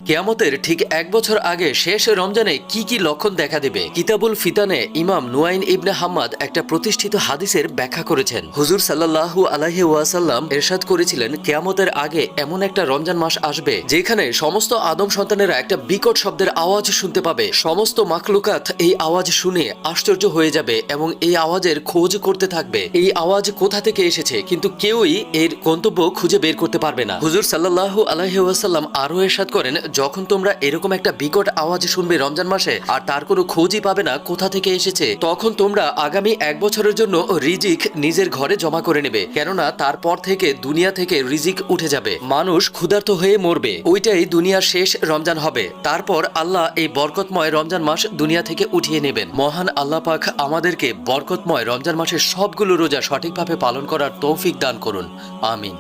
কিয়ামতের ঠিক 1 বছর আগে শেষ রমজানে কি কি লক্ষণ দেখা দেবে? কিতাবুল ফিতানে ইমাম নুয়াইন ইবনে হাম্মাদ একটা প্রতিষ্ঠিত হাদিসের ব্যাখ্যা করেছেন। হুজুর সাল্লাল্লাহু আলাইহি ওয়াসাল্লাম ইরশাদ করেছিলেন, কিয়ামতের আগে এমন একটা রমজান মাস আসবে যেখানে সমস্ত আদম সন্তানেরা একটা বিকট শব্দের আওয়াজ শুনতে পাবে। সমস্ত মাখলুকাত এই আওয়াজ শুনে আশ্চর্য হয়ে যাবে এবং এই আওয়াজের খোঁজ করতে থাকবে, এই আওয়াজ কোথা থেকে এসেছে, কিন্তু কেউই এর গন্তব্য খুঁজে বের করতে পারবে না। হুজুর সাল্লাল্লাহু আলাইহি ওয়াসাল্লাম আরো ইরশাদ করেন, যখন তোমরা এরকম একটা বিকট আওয়াজ শুনবে রমজান মাসে আর তার কোনো খোঁজই পাবে না কোথা থেকে এসেছে, তখন তোমরা আগামী 1 বছরের জন্য রিজিক নিজের ঘরে জমা করে নেবে, কেননা তারপর থেকে দুনিয়া থেকে রিজিক উঠে যাবে, মানুষ ক্ষুধার্ত হয়ে মরবে। ওইটাই দুনিয়ার শেষ রমজান হবে। তারপর আল্লাহ এই বরকতময় রমজান মাস দুনিয়া থেকে উঠিয়ে নেবেন। মহান আল্লাহ পাক আমাদেরকে বরকতময় রমজান মাসের সবগুলো রোজা সঠিকভাবে পালন করার তৌফিক দান করুন। আমিন।